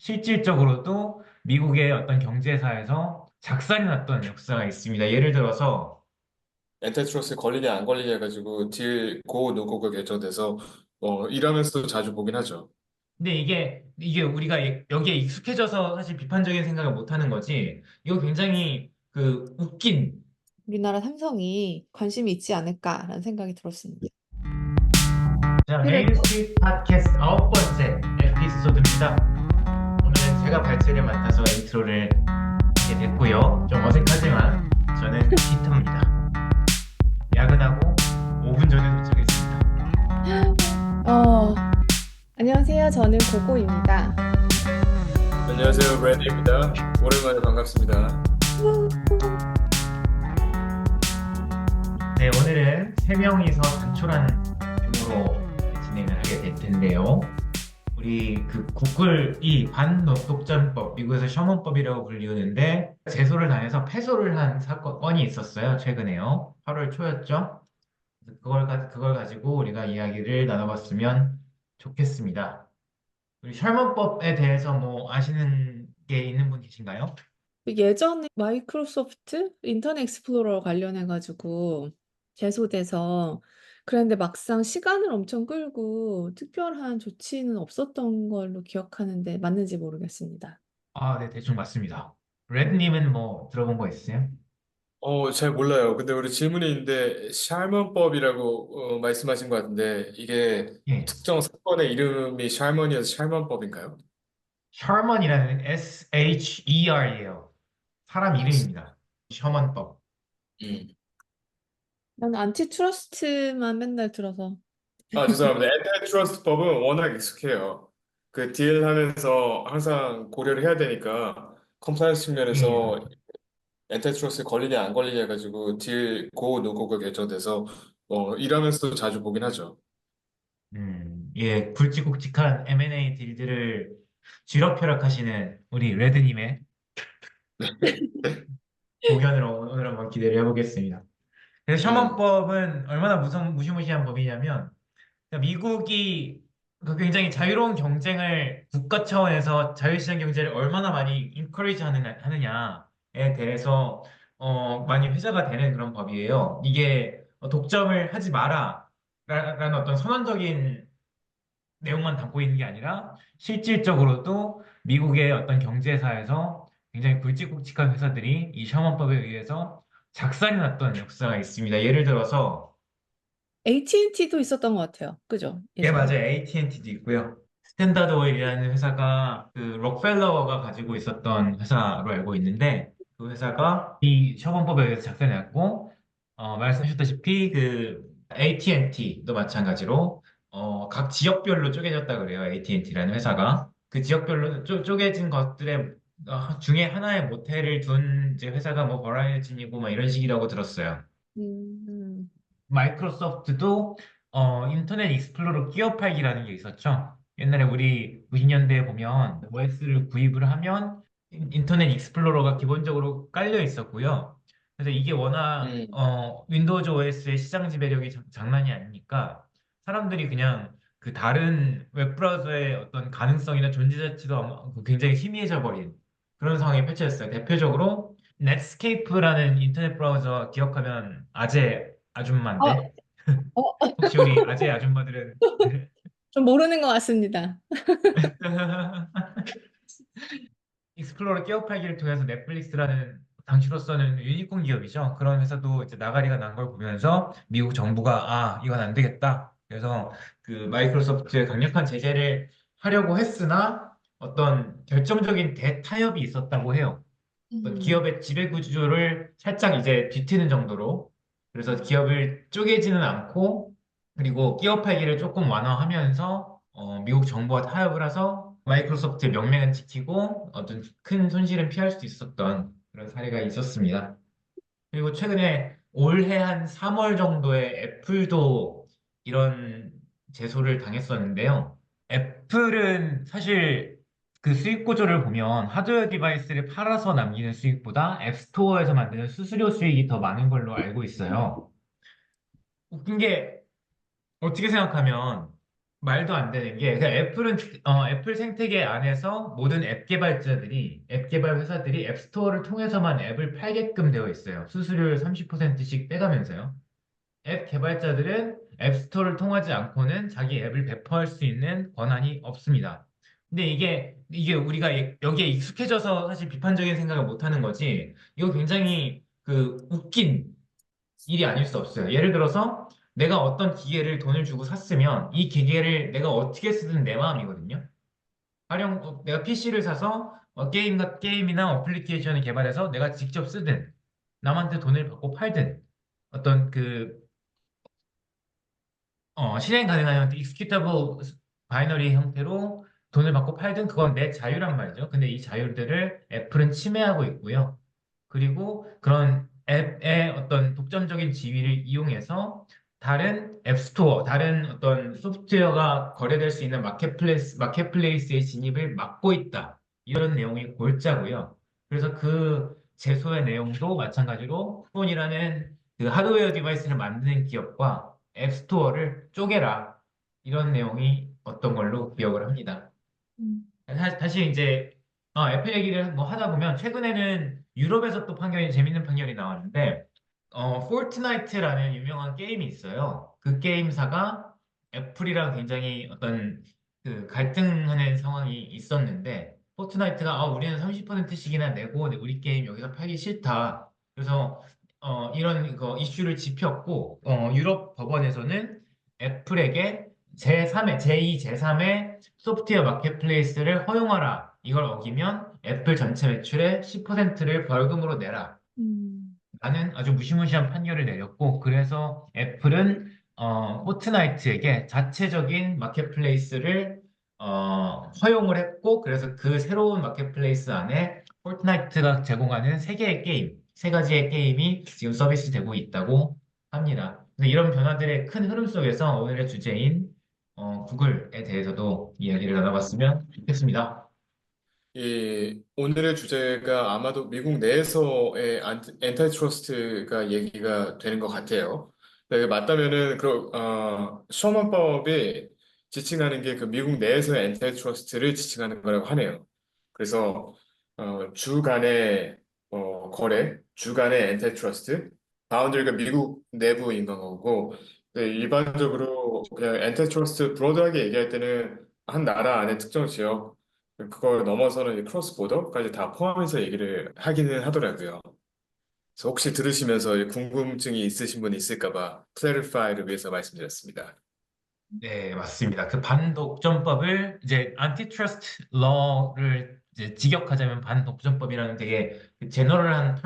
실질적으로도 미국의 어떤 경제사에서 작살이 났던 역사가 있습니다. 예를 들어서, 엔터트러스에 걸리냐 안 걸리냐 해가지고 딜 고 노고가 결정돼서 일하면서도 자주 보긴 하죠. 근데 이게 우리가 여기에 익숙해져서 사실 비판적인 생각을 못 하는 거지. 이거 굉장히 그 웃긴, 우리나라 삼성이 관심이 있지 않을까라는 생각이 들었습니다. 자, 그래, 메인스트리트 팟캐스트 9번째 에피소드입니다. 오늘은 제가 발제를 맡아서 인트로를 하게 됐고요. 좀 어색하지만 저는 피터입니다. 야근하고 5분 전에 도착했습니다. 어, 안녕하세요. 저는 고고입니다. 안녕하세요, 브랜드입니다. 오랜만에 반갑습니다. 네, 오늘은 3명이서 단촐한 규모로 진행을 하게 될 텐데요. 우리 그 구글이 반독점법, 미국에서 셔먼법이라고 불리우는데 제소를 당해서 패소를 한 사건이 있었어요. 최근에요. 8월 초였죠. 그걸 가지고 우리가 이야기를 나눠봤으면 좋겠습니다. 우리 셔먼법에 대해서 뭐 아시는 게 있는 분 계신가요? 예전에 마이크로소프트 인터넷 익스플로러 관련해가지고 제소돼서 그랬는데 막상 시간을 엄청 끌고 특별한 조치는 없었던 걸로 기억하는데 맞는지 모르겠습니다. 아, 네, 대충 맞습니다. 레드님은 뭐 들어본 거 있으세요? 잘 몰라요. 근데 우리 질문이 있는데 샬먼법이라고 말씀하신 것 같은데 이게 예. 특정 사건의 이름이 샬먼이어서 샬먼법인가요? 셔먼이라는 SHER이에요. 사람 이름입니다. 셔먼법. 음. 나는 안티트러스트만 맨날 들어서. 죄송합니다. 엔터트러스트 법은 워낙 익숙해요. 그 딜하면서 항상 고려를 해야 되니까 컴플라이언스 예. 측면에서 엔터트러스에 걸리냐 안 걸리냐 해가지고 딜 고 노고가 결정돼서 일하면서도 자주 보긴 하죠. 예, 굵직굵직한 M&A 딜들을 쥐락펴락하시는 우리 레드님의 고견으로 오늘 한번 기대를 해보겠습니다. 그래서 음. 셔먼법은 얼마나 무시무시한 법이냐면, 그러니까 미국이 그 굉장히 자유로운 경쟁을 국가 차원에서 자유시장 경제를 얼마나 많이 인커리지 하느냐에 대해서 많이 회자가 되는 그런 법이에요. 이게 독점을 하지 마라 라는 어떤 선언적인 내용만 담고 있는 게 아니라 실질적으로도 미국의 어떤 경제사에서 굉장히 굵직굵직한 회사들이 이 셔먼법에 의해서 작살이 났던 역사가 있습니다. 예를 들어서 AT&T도 있었던 것 같아요. 그죠? 예, 예전에. 맞아요. AT&T도 있고요. 스탠다드 오일이라는 회사가 그 록펠러가 가지고 있었던 회사로 알고 있는데 그 회사가 이 셔먼법에 의해서 작살이 났고 말씀하셨다시피 그 AT&T도 마찬가지로 각 지역별로 쪼개졌다 그래요. AT&T라는 회사가 그 지역별로 쪼개진 것들의 중에 하나의 모텔을 둔 이제 회사가 뭐 버라이어진이고 막 이런 식이라고 들었어요. 음, 마이크로소프트도 인터넷 익스플로러 끼어 팔기라는 게 있었죠. 옛날에 우리 90년대에 보면 OS를 구입을 하면 인터넷 익스플로러가 기본적으로 깔려 있었고요. 그래서 이게 워낙 음. 윈도우즈 OS의 시장 지배력이 장난이 아니니까 사람들이 그냥 그 다른 웹브라우저의 어떤 가능성이나 존재 자체도 굉장히 희미해져 버린 그런 상황이 펼쳐졌어요. 대표적으로 넷스케이프라는 인터넷 브라우저 기억하면 아재 어, 아줌마인데 어, 혹시 우리 아재 아줌마들은 좀 모르는 것 같습니다. 익스플로러 깨어팔기를 통해서 넷플릭스라는 당시로서는 유니콘 기업이죠. 그런 회사도 이제 나가리가 난 걸 보면서 미국 정부가 이건 안 되겠다. 그래서 그 마이크로소프트에 강력한 제재를 하려고 했으나 어떤 결정적인 대타협이 있었다고 해요. 어떤 음. 기업의 지배 구조를 살짝 이제 뒤트는 정도로 그래서 기업을 쪼개지는 않고 그리고 끼어 팔기를 조금 완화하면서 미국 정부와 타협을 해서 마이크로소프트의 명맥은 지키고 어떤 큰 손실은 피할 수 있었던 그런 사례가 있었습니다. 그리고 최근에 올해 한 3월 정도에 애플도 이런 제소를 당했었는데요. 애플은 사실 그 수익 구조를 보면 하드웨어 디바이스를 팔아서 남기는 수익보다 앱스토어에서 만드는 수수료 수익이 더 많은 걸로 알고 있어요. 웃긴 게 어떻게 생각하면 말도 안 되는 게, 그러니까 애플 생태계 안에서 모든 앱 개발 회사들이 앱스토어를 통해서만 앱을 팔게끔 되어 있어요. 수수료를 30%씩 빼가면서요. 앱 개발자들은 앱스토어를 통하지 않고는 자기 앱을 배포할 수 있는 권한이 없습니다. 근데 이게 우리가 여기에 익숙해져서 사실 비판적인 생각을 못 하는 거지, 이거 굉장히 그 웃긴 일이 아닐 수 없어요. 예를 들어서 내가 어떤 기계를 돈을 주고 샀으면 이 기계를 내가 어떻게 쓰든 내 마음이거든요. 내가 PC를 사서 게임이나 어플리케이션을 개발해서 내가 직접 쓰든 남한테 돈을 받고 팔든 어떤 실행 가능한 executable 바이너리 형태로 돈을 받고 팔든 그건 내 자유란 말이죠. 근데 이 자유들을 애플은 침해하고 있고요. 그리고 그런 앱의 어떤 독점적인 지위를 이용해서 다른 앱스토어, 다른 어떤 소프트웨어가 거래될 수 있는 마켓플레이스의 진입을 막고 있다. 이런 내용이 골자고요. 그래서 그 제소의 내용도 마찬가지로 폰이라는 그 하드웨어 디바이스를 만드는 기업과 앱스토어를 쪼개라. 이런 내용이 어떤 걸로 기억을 합니다. 다시 이제 애플 얘기를 뭐 하다 보면 최근에는 유럽에서 또 재밌는 판결이 나왔는데 포트나이트라는 유명한 게임이 있어요. 그 게임사가 애플이랑 굉장히 어떤 그 갈등하는 상황이 있었는데 포트나이트가 우리는 30%씩이나 내고 우리 게임 여기서 팔기 싫다. 그래서 이런 거 이슈를 짚었고 유럽 법원에서는 애플에게 제2, 제3의 소프트웨어 마켓플레이스를 허용하라. 이걸 어기면 애플 전체 매출의 10%를 벌금으로 내라. 라는 아주 무시무시한 판결을 내렸고, 그래서 애플은 포트나이트에게 자체적인 마켓플레이스를 허용을 했고, 그래서 그 새로운 마켓플레이스 안에 포트나이트가 제공하는 세 가지의 게임이 지금 서비스되고 있다고 합니다. 그래서 이런 변화들의 큰 흐름 속에서 오늘의 주제인 구글에 대해서도 이야기를 나눠봤으면 좋겠습니다. 오늘의 주제가 아마도 미국 내에서의 엔타이트러스트가 얘기가 되는 것 같아요. 네, 맞다면은 셔먼법이 지칭하는 게 그 미국 내에서의 엔타이트러스트를 지칭하는 거라고 하네요. 그래서 주 간의 거래, 주 간의 엔타이트러스트, 바운더리가 미국 내부인 거고, 네, 일반적으로 그냥 엔타이트러스트 브로드하게 얘기할 때는 한 나라 안에 특정 지역 그걸 넘어서는 크로스 보더까지 다 포함해서 얘기를 하기는 하더라고요. 그래서 혹시 들으시면서 궁금증이 있으신 분 있을까 봐 클래리파이를 위해서 말씀드렸습니다. 네, 맞습니다. 그 반독점법을 이제 안티트러스트 러를 이제 직역하자면 반독점법이라는 되게 제너럴한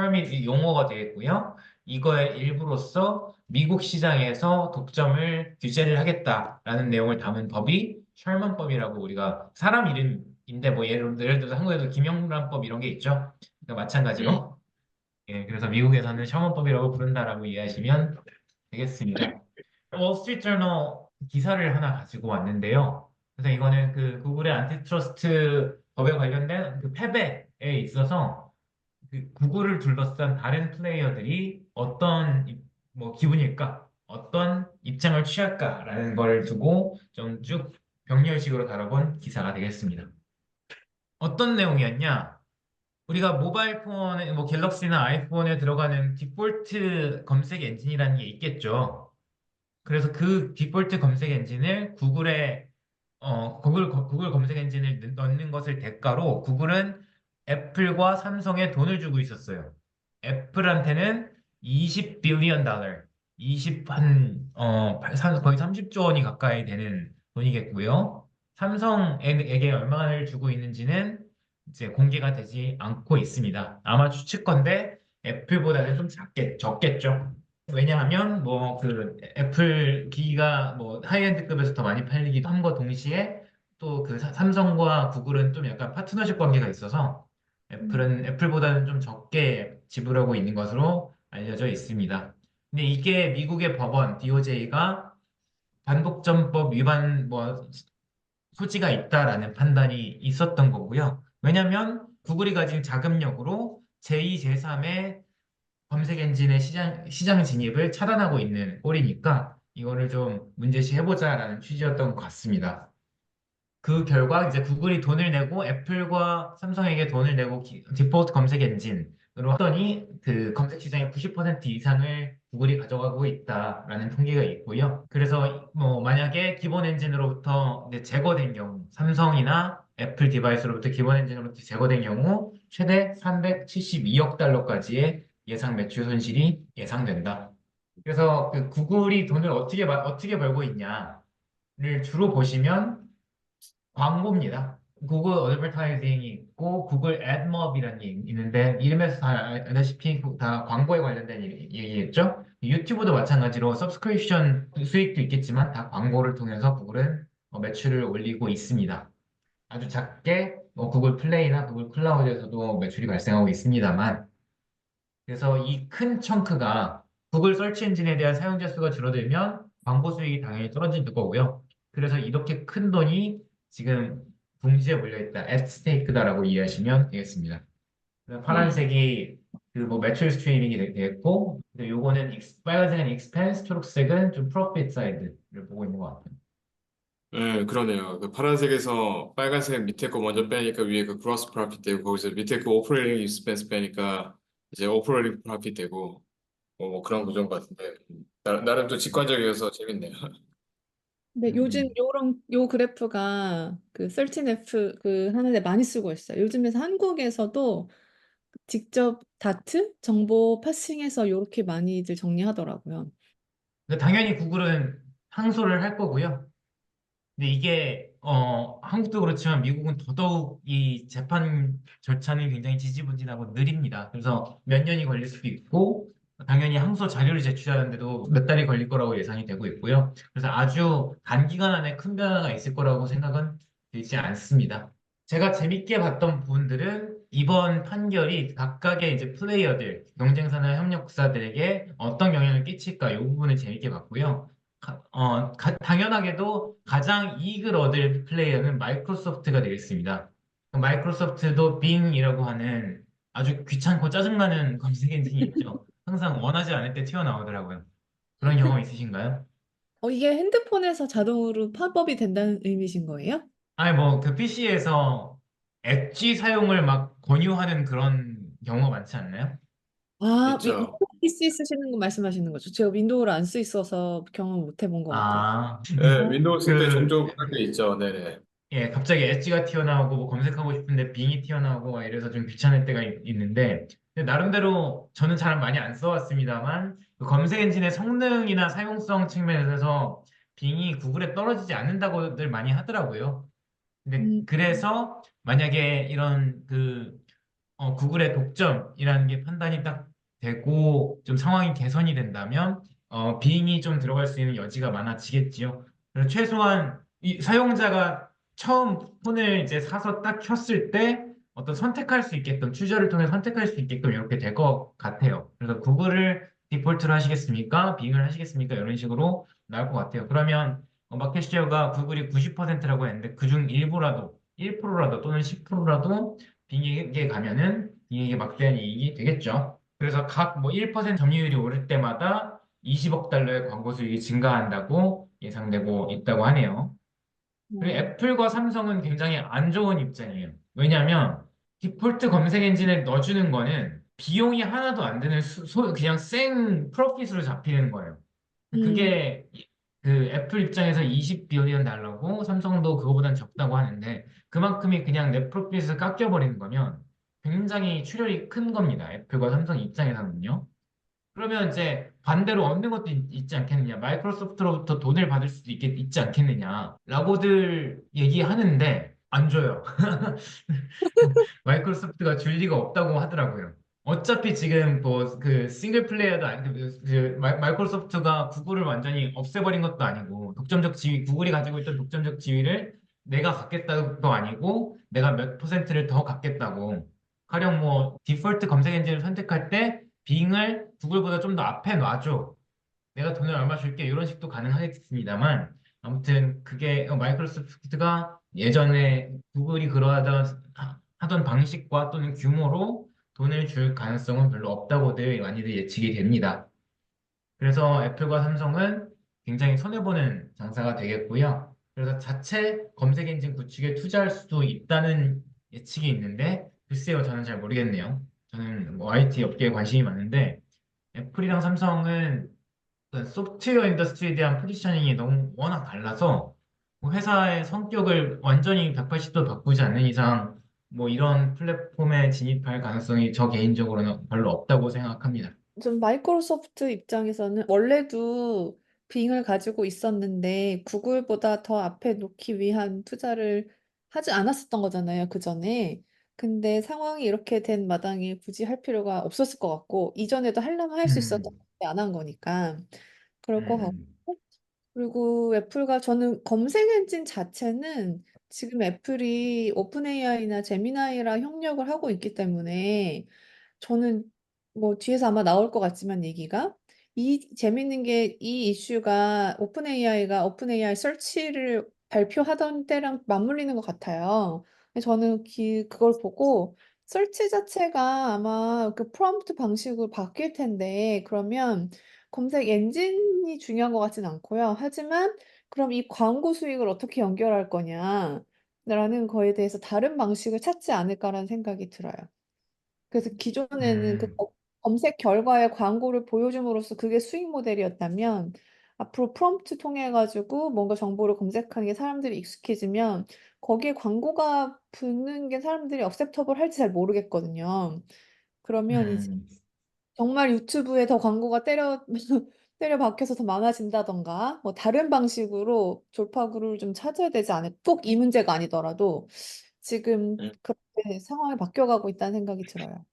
용어가 되겠고요. 이거의 일부로서 미국 시장에서 독점을 규제를 하겠다라는 내용을 담은 법이 셜먼법이라고 우리가 사람 이름인데 뭐 예를 들어서 한국에도 김영란법 이런 게 있죠. 그러니까 음. 마찬가지로 그래서 미국에서는 셜먼법이라고 부른다라고 이해하시면 되겠습니다. 월스트리트저널 기사를 하나 가지고 왔는데요. 그래서 이거는 그 구글의 안티트러스트 법에 관련된 그 패배에 있어서 그 구글을 둘러싼 다른 플레이어들이 뭐 기분일까? 어떤 입장을 취할까라는 걸 두고 좀 쭉 병렬식으로 다뤄본 기사가 되겠습니다. 어떤 내용이었냐? 우리가 모바일 폰에, 뭐 갤럭시나 아이폰에 들어가는 디폴트 검색 엔진이라는 게 있겠죠. 그래서 그 디폴트 검색 엔진을 구글 검색 엔진을 넣는 것을 대가로 구글은 애플과 삼성에 돈을 주고 있었어요. 애플한테는 20 빌리언 달러, 거의 30조 원이 가까이 되는 돈이겠고요. 삼성에게 얼마를 주고 있는지는 이제 공개가 되지 않고 있습니다. 아마 추측컨대 애플보다는 좀 적겠죠. 왜냐하면 뭐 그 애플 기기가 뭐 하이엔드급에서 더 많이 팔리기도 함과 동시에 또 그 삼성과 구글은 좀 약간 파트너십 관계가 있어서 애플보다는 좀 적게 지불하고 있는 것으로 알려져 있습니다. 근데 이게 미국의 법원 DOJ가 반독점법 위반 뭐 소지가 있다라는 판단이 있었던 거고요. 왜냐하면 구글이 가진 자금력으로 제2, 제3의 검색 엔진의 시장 진입을 차단하고 있는 꼴이니까 이거를 좀 문제시해보자라는 취지였던 것 같습니다. 그 결과 이제 구글이 돈을 내고 애플과 삼성에게 돈을 내고 디폴트 검색 엔진으로 하더니 그 검색 시장의 90% 이상을 구글이 가져가고 있다라는 통계가 있고요. 그래서 뭐 만약에 기본 엔진으로부터 이제 제거된 경우, 삼성이나 애플 디바이스로부터 기본 엔진으로부터 제거된 경우 최대 372억 달러까지의 예상 매출 손실이 예상된다. 그래서 그 구글이 돈을 어떻게 벌고 있냐를 주로 보시면 광고입니다. 구글 어드버타이징이 있고 구글 애드머브이라는 게 있는데 이름에서 다 알다시피 다 광고에 관련된 얘기겠죠? 유튜브도 마찬가지로 서브스크립션 수익도 있겠지만 다 광고를 통해서 구글은 매출을 올리고 있습니다. 아주 작게 구글 플레이나 구글 클라우드에서도 매출이 발생하고 있습니다만 그래서 이 큰 청크가 구글 서치 엔진에 대한 사용자 수가 줄어들면 광고 수익이 당연히 떨어질 거고요. 그래서 이렇게 큰 돈이 지금 궁지에 몰려있다, at stake다라고 이해하시면 되겠습니다. 그래서 파란색이 그 뭐 매출 스트리밍이 되겠고, 요거는 빨간색은 expense, 초록색은 좀 profit side를 보고 있는 것 같아요. 네, 그러네요. 그 파란색에서 빨간색 밑에 거 먼저 빼니까 위에 그 gross profit 되고 거기서 밑에 그 operating expense 빼니까 이제 operating profit 되고 뭐 그런 구조인 것 같은데 나름 또 직관적이어서 재밌네요. 근데 요즘 음. 요 그래프가 그 13F 그 하는데 많이 쓰고 있어요. 요즘에서 한국에서도 직접 다트 정보 파싱해서 요렇게 많이들 정리하더라고요. 그러니까 당연히 구글은 항소를 할 거고요. 근데 이게 한국도 그렇지만 미국은 더더욱 이 재판 절차는 굉장히 지지부진하고 느립니다. 그래서 몇 년이 걸릴 수도 있고 당연히 항소 자료를 제출하는데도 몇 달이 걸릴 거라고 예상이 되고 있고요. 그래서 아주 단기간 안에 큰 변화가 있을 거라고 생각은 들지 않습니다. 제가 재밌게 봤던 부분들은 이번 판결이 각각의 이제 플레이어들, 경쟁사나 협력사들에게 어떤 영향을 끼칠까 이 부분을 재밌게 봤고요. 당연하게도 가장 이익을 얻을 플레이어는 마이크로소프트가 되겠습니다. 마이크로소프트도 빙이라고 하는 아주 귀찮고 짜증나는 검색 엔진이 있죠. 항상 원하지 않을 때 튀어나오더라고요. 그런 경험 있으신가요? 이게 핸드폰에서 자동으로 팝업이 된다는 의미신 거예요? 아니, 뭐, 그 PC에서 엣지 사용을 막 권유하는 그런 경우가 많지 않나요? 아, 있죠. PC 쓰시는 거 말씀하시는 거죠? 제가 윈도우를 안 쓰 있어서 경험 못 해본 것 같아요. 아, 네, 어, 윈도우 쓸 때 그, 종종 그런 게 있죠. 네네. 예, 갑자기 엣지가 튀어나오고 뭐 검색하고 싶은데 빙이 튀어나오고 막 이래서 좀 귀찮을 때가 있는데 근데 나름대로 저는 잘 많이 안 써왔습니다만 그 검색 엔진의 성능이나 사용성 측면에서 빙이 구글에 떨어지지 않는다고들 많이 하더라고요. 근데 음, 그래서 만약에 이런 그 구글의 독점이라는 게 판단이 딱 되고 좀 상황이 개선이 된다면 빙이 좀 들어갈 수 있는 여지가 많아지겠지요. 그래서 최소한 이 사용자가 처음 폰을 이제 사서 딱 켰을 때 어떤 선택할 수 있게끔 추저를 통해 선택할 수 있게끔 이렇게 될 것 같아요. 그래서 구글을 디폴트로 하시겠습니까? 빙을 하시겠습니까? 이런 식으로 나올 것 같아요. 그러면 마켓 쉐어가 구글이 90%라고 했는데 그중 일부라도 1%라도 또는 10%라도 빙에게 가면은 빙에게 막대한 이익이 되겠죠. 그래서 각 뭐 1% 점유율이 오를 때마다 20억 달러의 광고 수익이 증가한다고 예상되고 있다고 하네요. 그리고 어, 애플과 삼성은 굉장히 안 좋은 입장이에요. 왜냐하면 디폴트 검색 엔진을 넣어주는 거는 비용이 하나도 안 드는 그냥 생 프로핏으로 잡히는 거예요. 음, 그게 그 애플 입장에서 20빌리언 달러고 삼성도 그거보단 적다고 하는데 그만큼이 그냥 내 프로핏에서 깎여버리는 거면 굉장히 출혈이 큰 겁니다. 애플과 삼성 입장에서는요. 그러면 이제 반대로 얻는 것도 있지 않겠느냐. 마이크로소프트로부터 돈을 받을 수도 있지 않겠느냐. 라고들 얘기하는데 안 줘요. 마이크로소프트가 줄 리가 없다고 하더라고요. 어차피 지금 뭐 그 싱글 플레이어도 아니 마이크로소프트가 구글을 완전히 없애버린 것도 아니고 독점적 지위 구글이 가지고 있던 독점적 지위를 내가 갖겠다도 아니고 내가 몇 퍼센트를 더 갖겠다고 가령 뭐 디폴트 검색 엔진을 선택할 때 빙을 구글보다 좀 더 앞에 놔줘. 내가 돈을 얼마 줄게 이런 식도 가능하겠습니다만 아무튼 그게 마이크로소프트가 예전에 구글이 하던 방식과 또는 규모로 돈을 줄 가능성은 별로 없다고들 많이들 예측이 됩니다. 그래서 애플과 삼성은 굉장히 손해보는 장사가 되겠고요. 그래서 자체 검색 엔진 구축에 투자할 수도 있다는 예측이 있는데, 글쎄요, 저는 잘 모르겠네요. 저는 뭐 IT 업계에 관심이 많은데, 애플이랑 삼성은 그 소프트웨어 인더스트리에 대한 포지셔닝이 너무 워낙 달라서 뭐 회사의 성격을 완전히 180도 바꾸지 않는 이상 뭐 이런 플랫폼에 진입할 가능성이 저 개인적으로는 별로 없다고 생각합니다. 좀 마이크로소프트 입장에서는 원래도 빙을 가지고 있었는데 구글보다 더 앞에 놓기 위한 투자를 하지 않았었던 거잖아요, 그 전에. 근데 상황이 이렇게 된 마당에 굳이 할 필요가 없었을 것 같고, 이전에도 하려면 할 수 있었는데 음, 안 한 거니까. 그럴 것 같고. 음, 그리고 애플과 저는 검색 엔진 자체는 지금 애플이 오픈 AI나 제미나이랑 협력을 하고 있기 때문에 저는 뭐 뒤에서 아마 나올 것 같지만 얘기가 이 재밌는 게 이 이슈가 오픈 AI가 오픈 AI 설치를 발표하던 때랑 맞물리는 것 같아요. 근데 저는 그걸 보고 설치 자체가 아마 그 프롬프트 방식으로 바뀔 텐데 그러면 검색 엔진이 중요한 것 같진 않고요. 하지만 그럼 이 광고 수익을 어떻게 연결할 거냐라는 거에 대해서 다른 방식을 찾지 않을까라는 생각이 들어요. 그래서 기존에는 그 음, 검색 결과에 광고를 보여줌으로써 그게 수익 모델이었다면 앞으로 프롬프트 통해 가지고 뭔가 정보를 검색하는 게 사람들이 익숙해지면 거기에 광고가 붙는 게 사람들이 액셉터블 할지 잘 모르겠거든요. 그러면 이제 음, 정말 유튜브에 더 광고가 때려 박혀서 더 많아진다던가 뭐 다른 방식으로 돌파구를 좀 찾아야 되지 않을까. 꼭 이 문제가 아니더라도 지금 음, 그렇게 상황이 바뀌어가고 있다는 생각이 들어요.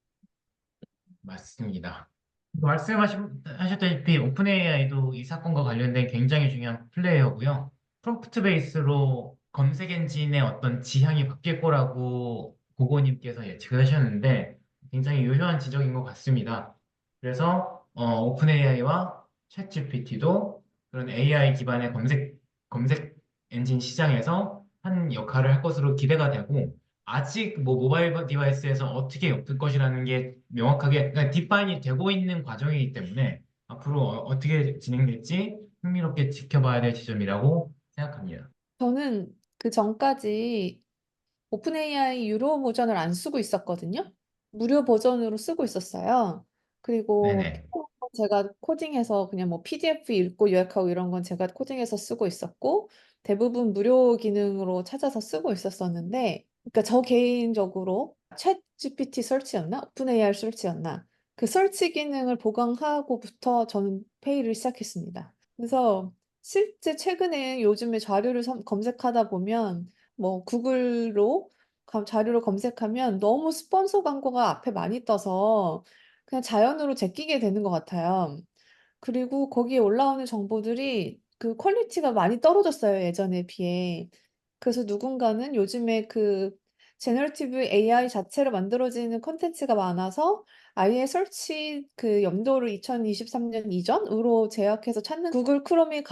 맞습니다. 말씀하셨다시피 오픈 AI도 이 사건과 관련된 굉장히 중요한 플레이어고요. 프롬프트 베이스로 검색 엔진의 어떤 지향이 바뀔 거라고 고고님께서 예측을 하셨는데 굉장히 유효한 지적인 것 같습니다. 그래서 오픈 AI와 챗 GPT도 그런 AI 기반의 검색 엔진 시장에서 한 역할을 할 것으로 기대가 되고 아직 뭐 모바일 디바이스에서 어떻게 엮을 것이라는 게 명확하게 그러니까 디파인이 되고 있는 과정이기 때문에 앞으로 어떻게 진행될지 흥미롭게 지켜봐야 될 지점이라고 생각합니다. 저는 그 전까지 오픈 AI 유료 버전을 안 쓰고 있었거든요. 무료 버전으로 쓰고 있었어요. 그리고 네네. 제가 코딩해서 그냥 뭐 PDF 읽고 요약하고 이런 건 제가 코딩해서 쓰고 있었고 대부분 무료 기능으로 찾아서 쓰고 있었었는데 그러니까 저 개인적으로 챗 GPT 설치였나? 오픈 AI 설치였나? 그 설치 기능을 보강하고부터 저는 페이를 시작했습니다. 그래서 실제 최근에 요즘에 자료를 검색하다 보면 뭐 구글로 자료를 검색하면 너무 스폰서 광고가 앞에 많이 떠서 그냥 자연으로 제끼게 되는 것 같아요. 그리고 거기에 올라오는 정보들이 그 퀄리티가 많이 떨어졌어요, 예전에 비해. 그래서 누군가는 요즘에 그 제너러티브 AI 자체로 만들어지는 콘텐츠가 많아서 아예 설치 그 염도를 2023년 이전으로 제약해서 찾는 구글 크롬이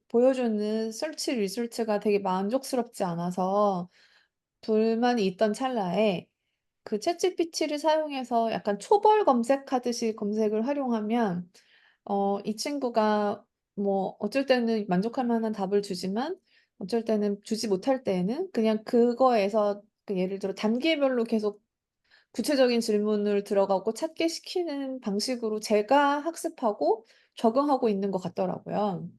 보여주는 설치 리sult가 되게 만족스럽지 않아서 불만이 있던 찰나에 그 챗GPT를 사용해서 약간 초벌 검색하듯이 검색을 활용하면 이 친구가 뭐 어쩔 때는 만족할 만한 답을 주지만 어쩔 때는 주지 못할 때에는 그냥 그거에서 그 예를 들어 단계별로 계속 구체적인 질문을 들어가고 찾게 시키는 방식으로 제가 학습하고 적응하고 있는 것 같더라고요.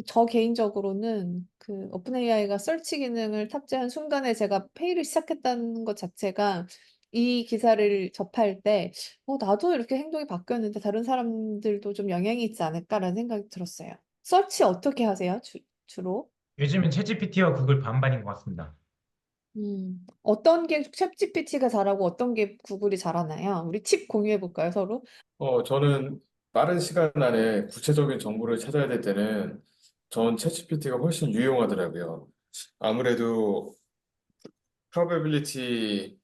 저 개인적으로는 그 오픈 AI가 설치 기능을 탑재한 순간에 제가 페이를 시작했다는 것 자체가 이 기사를 접할 때 나도 이렇게 행동이 바뀌었는데 다른 사람들도 좀 영향이 있지 않을까라는 생각이 들었어요. 서치 어떻게 하세요? 주로? 요즘은 챗GPT와 구글 반반인 것 같습니다. 어떤 게 챗GPT가 잘하고 어떤 게 구글이 잘하나요? 우리 팁 공유해 볼까요, 서로? 저는 빠른 시간 안에 구체적인 정보를 찾아야 될 때는 전 챗GPT가 훨씬 유용하더라고요. 아무래도 probability를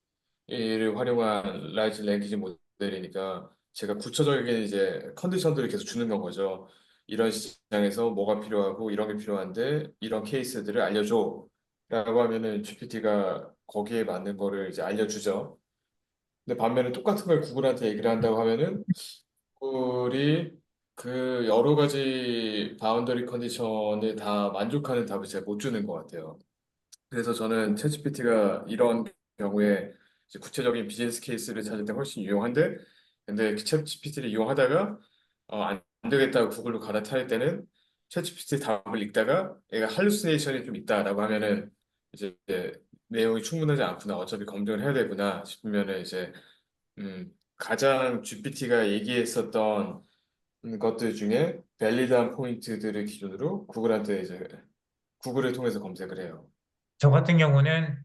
활용한 라이지 랭귀지 모델이니까 제가 구체적인 이제 컨디션들을 계속 주는 건 거죠. 이런 시장에서 뭐가 필요하고 이런 게 필요한데 이런 케이스들을 알려줘. 라고 하면은 GPT가 거기에 맞는 거를 이제 알려주죠. 근데 반면에 똑같은 걸 구글한테 얘기를 한다고 하면은 구글이 그 여러 가지 바운더리 컨디션에 다 만족하는 답을 제가 못 주는 것 같아요. 그래서 저는 챗GPT가 이런 경우에 이제 구체적인 비즈니스 케이스를 찾을 때 훨씬 유용한데, 근데 그 챗GPT를 이용하다가 안 되겠다고 구글로 갈아탈 때는 챗GPT 답을 읽다가 얘가 할루시네이션이 좀 있다라고 하면은 이제 내용이 충분하지 않구나, 어차피 검증을 해야 되구나 싶으면은 이제 가장 GPT가 얘기했었던 것들 중에 밸리드한 포인트들을 기준으로 구글을 통해서 검색을 해요. 저 같은 경우는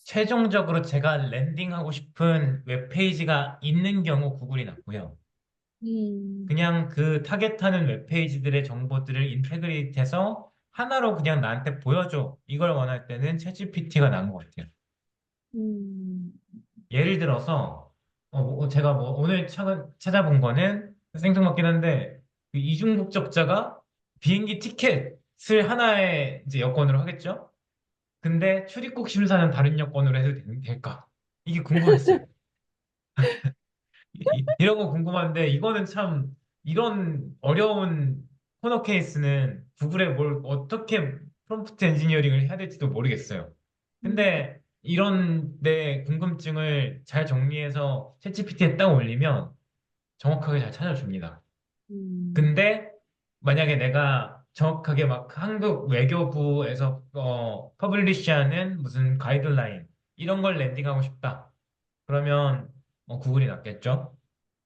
최종적으로 제가 랜딩하고 싶은 웹페이지가 있는 경우 구글이 낫고요. 음, 그냥 그 타겟하는 웹페이지들의 정보들을 인테그레이트해서 하나로 그냥 나한테 보여줘. 이걸 원할 때는 챗GPT가 나은 것 같아요. 음, 예를 들어서 제가 뭐 오늘 찾아본 거는 생뚱맞긴 한데 그 이중국적자가 비행기 티켓을 하나의 이제 여권으로 하겠죠? 근데 출입국 심사는 다른 여권으로 해도 될까? 이게 궁금했어요. 이런 거 궁금한데 이거는 참 이런 어려운 코너 케이스는 구글에 뭘 어떻게 프롬프트 엔지니어링을 해야 될지도 모르겠어요. 음, 근데 이런 내 궁금증을 잘 정리해서 챗GPT에 딱 올리면 정확하게 잘 찾아줍니다. 음, 근데 만약에 내가 정확하게 막 한국 외교부에서 퍼블리시하는 무슨 가이드라인 이런 걸 랜딩하고 싶다. 그러면 구글이 낫겠죠?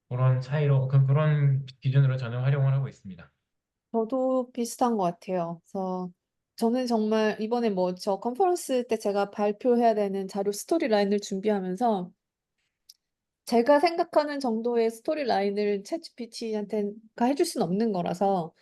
그런 차이로 그런 기준으로 저는 활용을 하고 있습니다. 저도 비슷한 것 같아요. 그래서 저는 정말 이번에 뭐 저 컨퍼런스 때 제가 발표해야 되는 자료 스토리 라인을 준비하면서 제가 생각하는 정도의 스토리 라인을 챗GPT한테가 해줄 수는 없는 거라서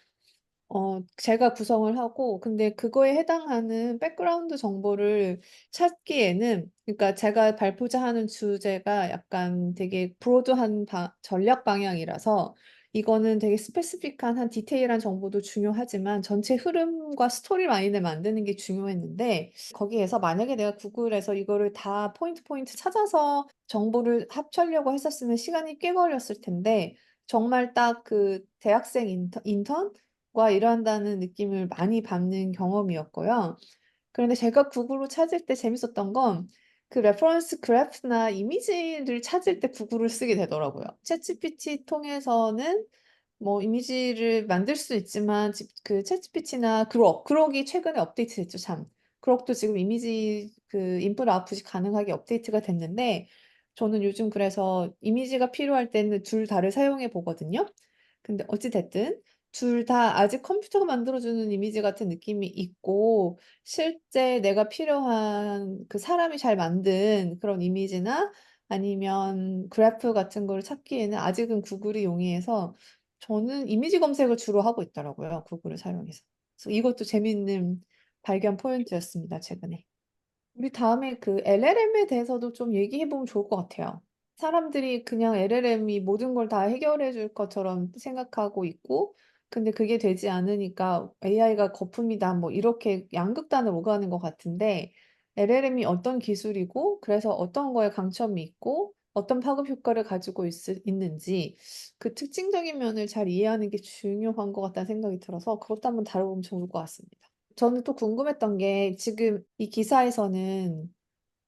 제가 구성을 하고 근데 그거에 해당하는 백그라운드 정보를 찾기에는 그러니까 제가 발표자 하는 주제가 약간 되게 브로드한 전략 방향이라서 이거는 되게 스페시픽한 한 디테일한 정보도 중요하지만 전체 흐름과 스토리 라인을 만드는 게 중요했는데 거기에서 만약에 내가 구글에서 이거를 다 포인트 포인트 찾아서 정보를 합치려고 했었으면 시간이 꽤 걸렸을 텐데 정말 딱 그 대학생 인턴 과 일한다는 느낌을 많이 받는 경험이었고요. 그런데 제가 구글로 찾을 때 재밌었던 건 그 레퍼런스 그래프나 이미지를 찾을 때 구글을 쓰게 되더라고요. 챗GPT 통해서는 뭐 이미지를 만들 수 있지만 그 챗GPT나 그록이 최근에 업데이트됐죠, 참. 그록도 지금 이미지 그 인풋 아웃풋이 가능하게 업데이트가 됐는데 저는 요즘 그래서 이미지가 필요할 때는 둘 다를 사용해 보거든요. 근데 어찌 됐든 둘 다 아직 컴퓨터가 만들어 주는 이미지 같은 느낌이 있고 실제 내가 필요한 그 사람이 잘 만든 그런 이미지나 아니면 그래프 같은 거를 찾기에는 아직은 구글이 용이해서 저는 이미지 검색을 주로 하고 있더라고요, 구글을 사용해서. 그래서 이것도 재미있는 발견 포인트였습니다, 최근에. 우리 다음에 그 LLM에 대해서도 좀 얘기해 보면 좋을 것 같아요. 사람들이 그냥 LLM이 모든 걸 다 해결해 줄 것처럼 생각하고 있고, 근데 그게 되지 않으니까 AI가 거품이다, 뭐 이렇게 양극단을 오가는 것 같은데, LLM이 어떤 기술이고, 그래서 어떤 거에 강점이 있고, 어떤 파급 효과를 가지고 있는지, 그 특징적인 면을 잘 이해하는 게 중요한 것 같다는 생각이 들어서 그것도 한번 다뤄보면 좋을 것 같습니다. 저는 또 궁금했던 게 지금 이 기사에서는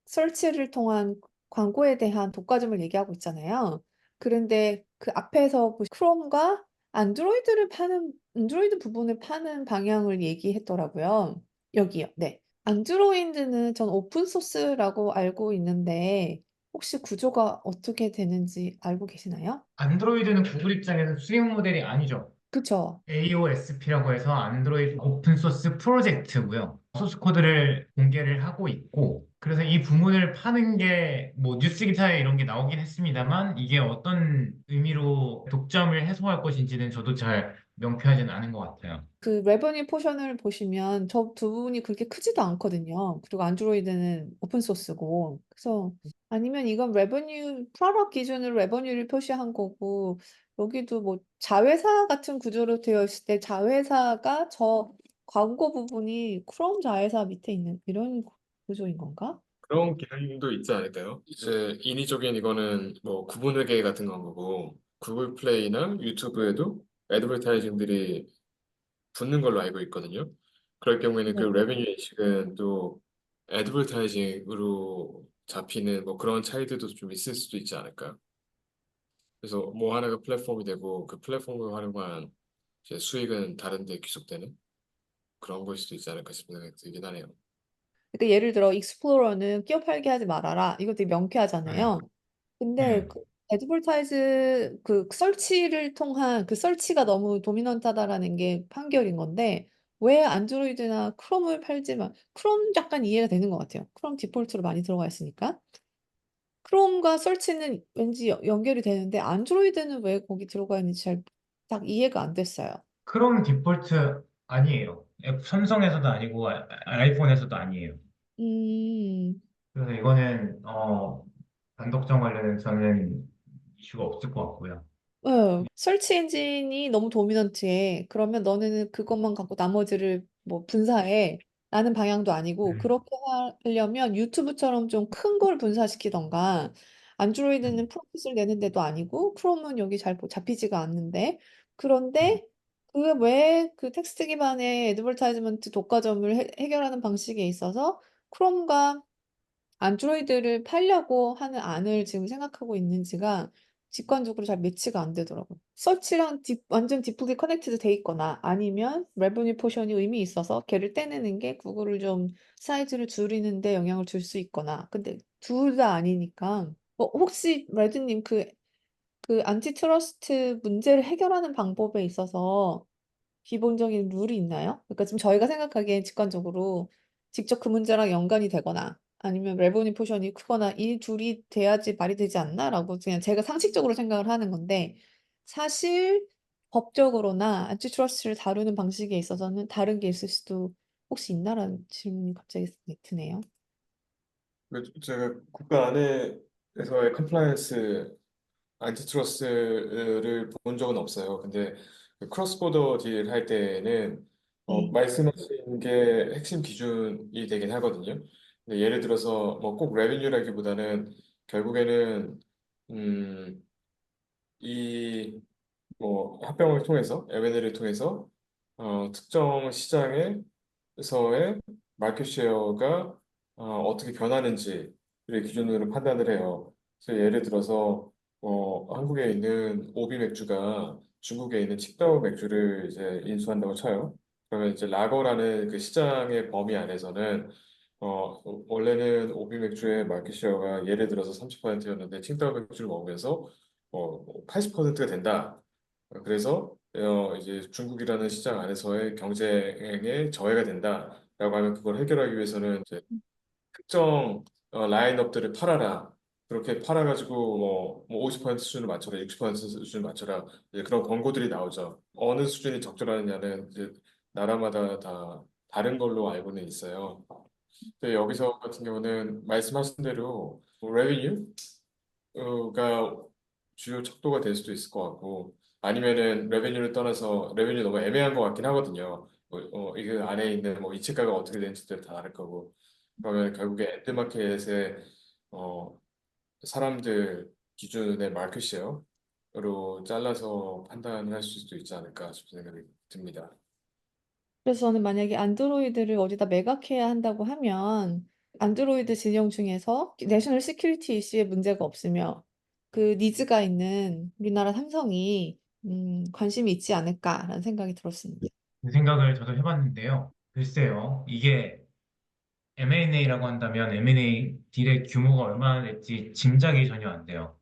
설치를 통한 광고에 대한 독과점을 얘기하고 있잖아요. 그런데 그 앞에서 크롬과 안드로이드 부분을 파는 방향을 얘기했더라고요. 여기요. 네. 안드로이드는 전 오픈 소스라고 알고 있는데 혹시 구조가 어떻게 되는지 알고 계시나요? 안드로이드는 구글 입장에서 수익 모델이 아니죠. 그쵸? AOSP라고 해서 안드로이드 오픈 소스 프로젝트고요. 소스 코드를 공개를 하고 있고, 그래서 이 부문을 파는 게 뭐 뉴스 기사에 이런 게 나오긴 했습니다만, 이게 어떤 의미로 독점을 해소할 것인지는 저도 잘 명쾌하지는 않은 것 같아요. 그 레버뉴 포션을 보시면 저 두 부분이 그렇게 크지도 않거든요. 그리고 안드로이드는 오픈 소스고. 그래서 아니면 이건 레버뉴 프로덕트 기준으로 레버뉴를 표시한 거고 여기도 뭐 자회사 같은 구조로 되어 있을 때 자회사가 저 광고 부분이 크롬 자회사 밑에 있는 이런 구조인 건가? 그런 기능도 있지 않을까요? 이제 인위적인 이거는 뭐 구분회계 같은 건 거고 구글 플레이나 유튜브에도 애드버타이징들이 붙는 걸로 알고 있거든요. 그럴 경우에는 그 네. 레베뉴 인식은 또 애드버타이징으로 잡히는 뭐 그런 차이들도 좀 있을 수도 있지 않을까. 그래서 뭐 하나가 플랫폼이 되고 그 플랫폼을 활용한 이제 수익은 다른 데 귀속되는 그런 걸 수도 있지 않을까 싶은 생각이 들긴 하네요. 그러니까 예를 들어 익스플로러는 끼어 팔게 하지 말아라. 이거 되게 네. 명쾌하잖아요. 근데 네. 그 애드버타이즈 그 설치를 통한 그 설치가 너무 도미넌트하다라는 게 판결인 건데 왜 안드로이드나 크롬을 팔지 마. 크롬 약간 이해가 되는 것 같아요. 크롬 디폴트로 많이 들어가 있으니까. 크롬과 설치는 왠지 연결이 되는데 안드로이드는 왜 거기 들어가 있는지 잘 딱 이해가 안 됐어요. 크롬 디폴트 아니에요. 삼성에서도 아니고 아이폰에서도 아니에요. 음. 그래서 이거는 단독점 관련해서 저는 이슈가 없을 것 같고요. 설치 엔진이 너무 도미넌트해. 그러면 너네는 그것만 갖고 나머지를 뭐 분사해. 라는 방향도 아니고, 음. 그렇게 하려면 유튜브처럼 좀 큰 걸 분사시키던가, 안드로이드는 프로핏을 내는 데도 아니고, 크롬은 여기 잘 잡히지가 않는데, 음. 그런데 그 왜 그 텍스트 기반의 애드버타이즈먼트 독과점을 해결하는 방식에 있어서 크롬과 안드로이드를 팔려고 하는 안을 지금 생각하고 있는지가 직관적으로 잘 매치가 안 되더라고요. 서치랑 완전 딥하게 커넥트드 돼 있거나 아니면 레버뉴 포션이 의미 있어서 걔를 떼내는 게 구글을 좀 사이즈를 줄이는 데 영향을 줄 수 있거나 근데 둘 다 아니니까 혹시 레드님 그 안티트러스트 문제를 해결하는 방법에 있어서 기본적인 룰이 있나요? 그러니까 지금 저희가 생각하기엔 직관적으로 직접 그 문제랑 연관이 되거나 아니면 레버니 포션이 크거나 이 둘이 돼야지 말이 되지 않나라고 그냥 제가 상식적으로 생각을 하는 건데 사실 법적으로나 안티트러스트를 다루는 방식에 있어서는 다른 게 있을 수도 혹시 있나라는 질문이 갑자기 드네요. 제가 국가 안에서의 컴플라이언스 안티트러스트를 본 적은 없어요. 근데 그 크로스 보더 딜 할 때는 네. 말씀하신 게 핵심 기준이 되긴 하거든요. 근데 예를 들어서 뭐 꼭 레베뉴라기보다는 결국에는 음, 이 뭐 합병을 통해서 M&A를 통해서 특정 시장에서의 마켓 쉐어가 어떻게 변하는지를 기준으로 판단을 해요. 그래서 예를 들어서 한국에 있는 오비 맥주가 중국에 있는 칭다오 맥주를 이제 인수한다고 쳐요. 그러면 이제 라거라는 그 시장의 범위 안에서는 원래는 오비 맥주의 마켓 쉐어가 예를 들어서 30%였는데 칭다오 맥주를 먹으면서 80%가 된다. 그래서 이제 중국이라는 시장 안에서의 경쟁에 저해가 된다라고 하면 그걸 해결하기 위해서는 이제 특정 라인업들을 팔아라. 그렇게 팔아가지고 뭐 50% 수준을 맞춰라, 60% 수준을 맞춰라. 이제 그런 권고들이 나오죠. 어느 수준이 적절하느냐는 이제 나라마다 다 다른 걸로 알고는 있어요. 근데 여기서 같은 경우는 말씀하신 대로 레비뉴가 주요 척도가 될 수도 있을 것 같고 아니면은 레베뉴를 떠나서 레베뉴 너무 애매한 것 같긴 하거든요. 이게 안에 있는 뭐 이체가가 어떻게 되는지도 다 다를 거고 그러면 결국에 엔드마켓에 어, 사람들 기준의 마켓쉐어로 잘라서 판단을 할 수도 있지 않을까 싶은 생각이 듭니다. 그래서 저는 만약에 안드로이드를 어디다 매각해야 한다고 하면 안드로이드 진영 중에서 내셔널 시큐리티 이슈에 문제가 없으며 그 니즈가 있는 우리나라 삼성이 관심이 있지 않을까라는 생각이 들었습니다. 그 생각을 저도 해봤는데요. 글쎄요, 이게 M&A라고 한다면 M&A 딜의 규모가 얼마나 될지 짐작이 전혀 안 돼요.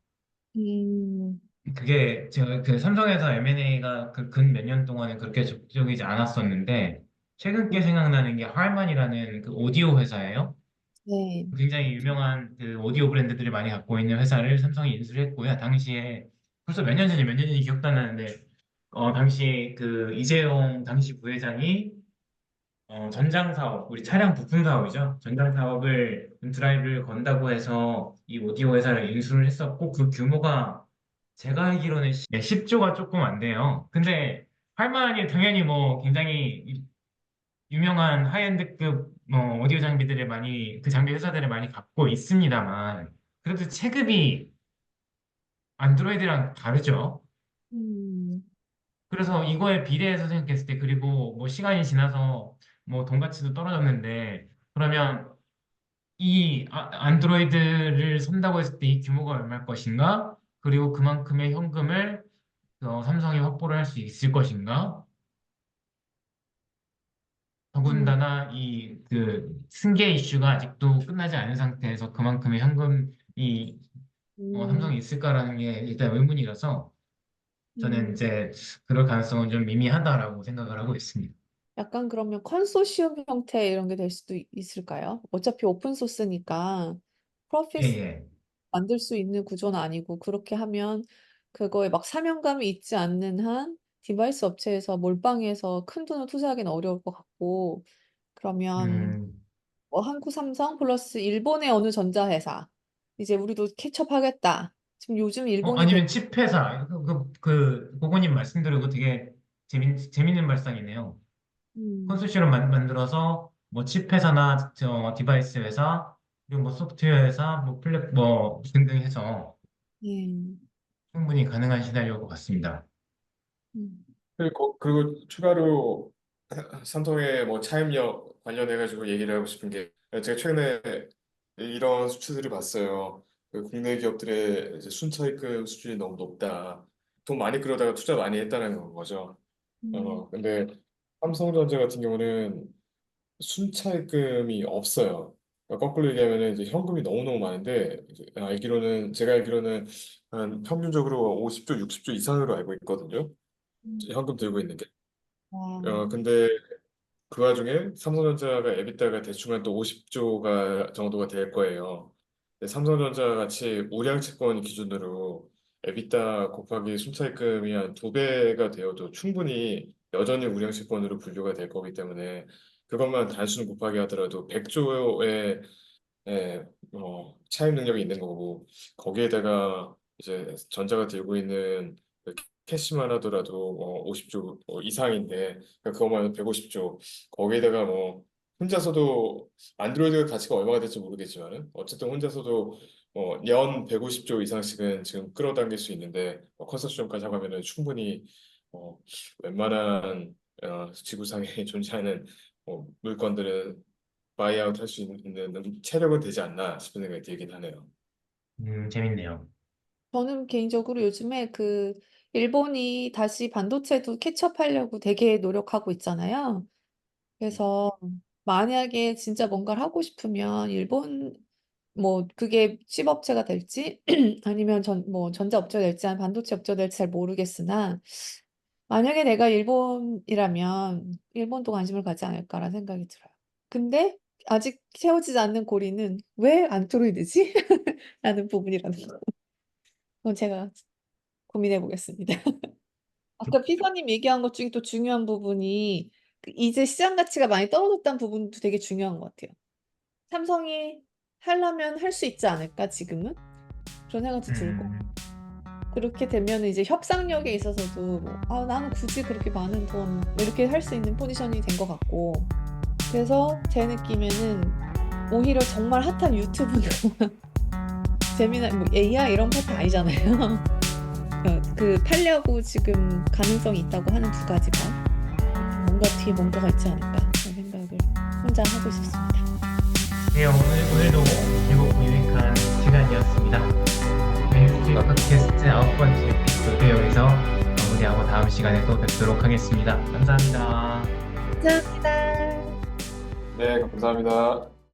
음, 그게 제가 그 삼성에서 M&A가 그 근 몇 년 동안은 그렇게 적극적이지 않았었는데 최근 게 생각나는 게 할만이라는 그 오디오 회사예요. 네. 굉장히 유명한 그 오디오 브랜드들이 많이 갖고 있는 회사를 삼성이 인수를 했고요. 당시에 벌써 몇 년전인지 기억도 안 나는데 당시 그 이재용 당시 부회장이 전장 사업, 우리 차량 부품 사업이죠. 전장 사업을 드라이브를 건다고 해서 이 오디오 회사를 인수를 했었고 그 규모가 제가 알기로는 10조가 조금 안 돼요. 근데 할만이 당연히 뭐 굉장히 유명한 하이엔드급 뭐 오디오 장비들을 많이 그 장비 회사들을 많이 갖고 있습니다만 그래도 체급이 안드로이드랑 다르죠. 음, 그래서 이거에 비례해서 생각했을 때, 그리고 뭐 시간이 지나서 뭐 돈 가치도 떨어졌는데, 그러면 이 안드로이드를 산다고 했을 때 이 규모가 얼마일 것인가? 그리고 그만큼의 현금을 삼성이 확보를 할 수 있을 것인가? 음, 더군다나 이 그 승계 이슈가 아직도 끝나지 않은 상태에서 그만큼의 현금이 음, 삼성이 있을까라는 게 일단 의문이라서 저는 음. 이제 그럴 가능성은 좀 미미하다라고 생각을 하고 있습니다. 약간 그러면 컨소시엄 형태 이런 게 될 수도 있을까요? 어차피 오픈 소스니까 예, 프로핏 예. 만들 수 있는 구조는 아니고 그렇게 하면 그거에 막 사명감이 있지 않는 한 디바이스 업체에서 몰빵해서 큰 돈을 투자하기는 어려울 것 같고 그러면 음, 뭐 한국 삼성 플러스 일본의 어느 전자회사 이제 우리도 캐첩하겠다. 지금 요즘 일본이 되게 아니면 칩 회사, 고객님 말씀드리고 되게 재밌는 발상이네요. 음, 컨소시엄을 만들어서 뭐 칩 회사나 저 디바이스 회사, 그리고 뭐 소프트웨어 회사, 뭐 등등 해서 예. 충분히 가능한 시나리오인 것 같습니다. 음, 그리고 추가로 삼성의 뭐 차입력 관련해가지고 얘기를 하고 싶은 게 제가 최근에 이런 수치들을 봤어요. 그 국내 기업들의 이제 순차입금 수준이 너무 높다. 돈 많이 끌어다가 투자 많이 했다는 거죠. 음, 근데 삼성전자 같은 경우는 순차입금이 없어요. 그러니까 거꾸로 얘기하면 이제 현금이 너무너무 많은데 제가 알기로는 한 평균적으로 50조, 60조 이상으로 알고 있거든요. 음. 현금 들고 있는 게. 와, 근데 그 와중에 삼성전자가 에비타가 대충 한 또 50조가 정도가 될 거예요. 근데 삼성전자 같이 우량 채권 기준으로 에비타 곱하기 순차입금이 한 두 배가 되어도 충분히 여전히 우량 채권으로 분류가 될 거기 때문에 그것만 단순 곱하기 하더라도 100조의 차입 능력이 있는 거고 거기에다가 이제 전자가 들고 있는 그 캐시만 하더라도 50조 이상인데 그러니까 그것만 해도 150조 거기에다가 뭐 혼자서도 안드로이드 가치가 얼마가 될지 모르겠지만은 어쨌든 혼자서도 연 150조 이상씩은 지금 끌어당길 수 있는데 컨소시엄까지 하면은 충분히 어, 웬만한 지구상에 존재하는 물건들은 바이아웃 할 수 있는 체력은 되지 않나 싶은 생각이 들긴 하네요. 재밌네요. 저는 개인적으로 요즘에 그 일본이 다시 반도체도 캐치업하려고 되게 노력하고 있잖아요. 그래서 만약에 진짜 뭔가를 하고 싶으면 일본 뭐 그게 칩업체가 될지 아니면 뭐 전자업체가 될지 아니면 반도체 업체가 될지 잘 모르겠으나 만약에 내가 일본이라면 일본도 관심을 갖지 않을까라는 생각이 들어요. 근데 아직 채워지지 않는 고리는 왜 안드로이드지? 라는 부분이라는 거. 그건 제가 고민해 보겠습니다. 아까 피서님 얘기한 것 중에 또 중요한 부분이 그 이제 시장 가치가 많이 떨어졌다는 부분도 되게 중요한 것 같아요. 삼성이 하려면 할 수 있지 않을까, 지금은? 그런 생각도 들고. 음, 그렇게 되면 이제 협상력에 있어서도 뭐, 나는 굳이 그렇게 많은 돈 이렇게 할 수 있는 포지션이 된 것 같고. 그래서 제 느낌에는 오히려 정말 핫한 유튜브나 재미난 뭐 AI 이런 파트 아니잖아요. 그 팔려고 지금 가능성이 있다고 하는 두 가지가 뭔가 뒤에 뭔가가 있지 않을까 그런 생각을 혼자 하고 있었습니다. 네, 오늘도 즐겁고 유익한 시간이었습니다. 네, 팟캐스트 9번째 에피소드 여기서 마무리하고 다음 시간에 또 뵙도록 하겠습니다. 감사합니다. 감사합니다. 네, 감사합니다.